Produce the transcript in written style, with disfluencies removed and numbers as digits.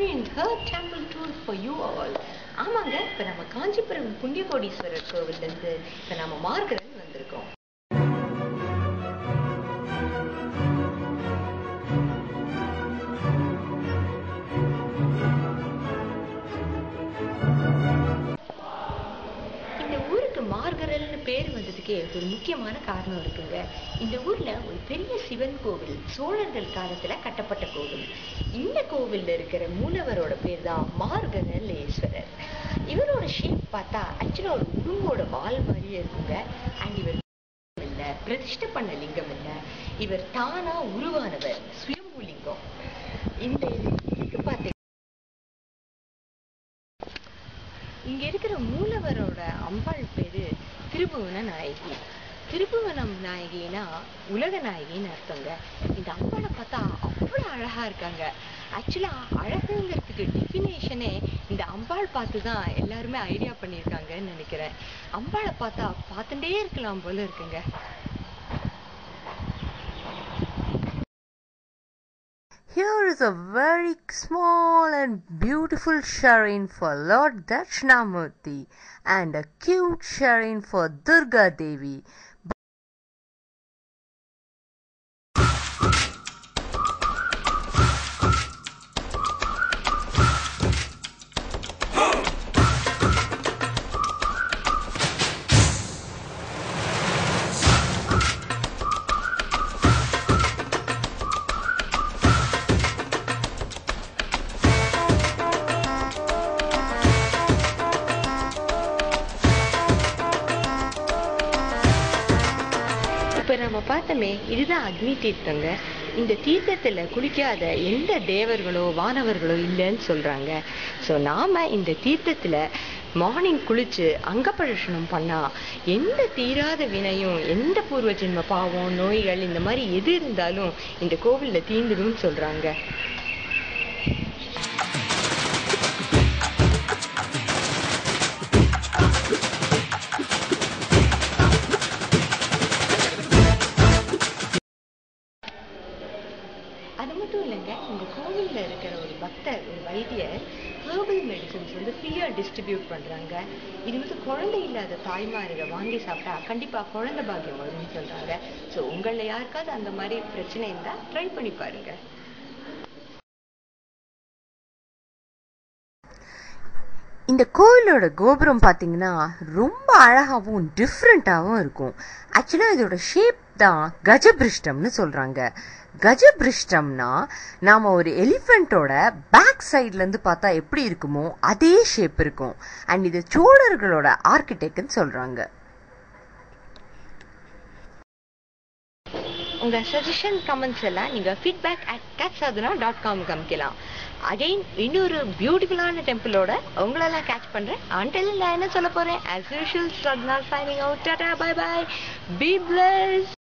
second third temple tour for you all. ஆமாங்க, இப்ப நம்ம காஞ்சிபுரம் புண்ணியகோடீஸ்வரர் கோவில்ல இருந்து இப்ப நம்ம மார்கழி வந்திருக்கோம். மார்கரல்னு பேர் வந்ததுக்கே ஒரு முக்கியமான காரணம் இருக்குங்க. இந்த ஊர்ல ஒரு பெரிய சிவன் கோவில் சோழர்கள் காலத்துல கட்டப்பட்ட கோவில். இந்த கோவில்ல இருக்கிற மூலவரோட பேர் தான் மார்கரலேஸ்வரர். இவரோட ஷேப் பார்த்தா ஆக்சுவலா ஒரு உடும்போட வால் மாதிரியே இருக்குங்க. அண்ட் இவர் இல்ல பிரதிஷ்டை பண்ண லிங்கம் இல்ல, இவர் தானா உருவானவர், சுயம்பு லிங்கம். இந்த இதுக்கு பார்த்து இங்க இருக்கிற மூலவரோட அம்பாள் பேரு திருபுவன நாயகி. திருபுவனம் நாயகினா உலக நாயகின்னு அர்த்தங்க. இந்த அம்பாளை பார்த்தா அவ்வளவு அழகா இருக்காங்க. ஆக்சுவலா அழகுங்கிறதுக்கு டெஃபினேஷனே இந்த அம்பாள் பார்த்துதான் எல்லாருமே ஐடியா பண்ணியிருக்காங்கன்னு நினைக்கிறேன். அம்பாளை பார்த்தா பார்த்துட்டே இருக்கலாம் போல இருக்குங்க. Here is a very small and beautiful shrine for Lord Dakshinamurti and a cute shrine for Durga Devi. இப்ப நம்ம பார்த்தோமே, இதுதான் அக்னி தீர்த்தங்க. இந்த தீர்த்தத்துல குளிக்காத எந்த தேவர்களோ வானவர்களோ இல்லைன்னு சொல்றாங்க. ஸோ நாம இந்த தீர்த்தத்துல மார்னிங் குளிச்சு அங்க பிரதட்சணம் பண்ணா எந்த தீராத வினையும், எந்த பூர்வ ஜென்ம பாவம், நோய்கள் இந்த மாதிரி எது இருந்தாலும் இந்த கோவில்ல தீர்ந்துடும் சொல்றாங்க. அது மட்டும் இல்லைங்க, உங்க கோவில்ல இருக்கிற ஒரு பக்தர், ஒரு வைத்தியர் ஹெர்பல் மெடிசன்ஸ் ஃப்ரீயா டிஸ்ட்ரிபியூட் பண்றாங்க. இது குழந்தை இல்லாத தாய்மார்கள் வாங்கி சாப்பிட்டா கண்டிப்பா குழந்தை பாக்கியம் வரும்னு சொல்றாங்க. ஸோ உங்களை யாருக்காவது அந்த மாதிரி பிரச்சனை இருந்தா ட்ரை பண்ணி பாருங்க. இந்த கோவிலோட கோபுரம் பார்த்தீங்கன்னா ரொம்ப அழகாகவும் டிஃப்ரெண்ட்டாகவும் இருக்கும். ஆக்சுவலாக இதோட ஷேப் தான் கஜபிருஷ்டம்னு சொல்கிறாங்க. கஜபிருஷ்டம்னா நாம் ஒரு எலிஃபெண்ட்டோட பேக் சைட்லேருந்து பார்த்தா எப்படி இருக்குமோ அதே ஷேப் இருக்கும். அண்ட் இது சோழர்களோட ஆர்கிடெக்ட்னு சொல்கிறாங்க. உங்க சஜஷன் கமெண்ட்ஸ் எல்லாம் நீங்க feedback@catsadhana.com காமிக்கலாம். அகைன் இன்னொரு பியூட்டிஃபுல்லான டெம்பிளோட உங்களெல்லாம் கேட்ச் பண்றேன். until நான் என்ன சொல்ல போறேன், as usual Sadhana signing out. Tata, bye bye, be blessed.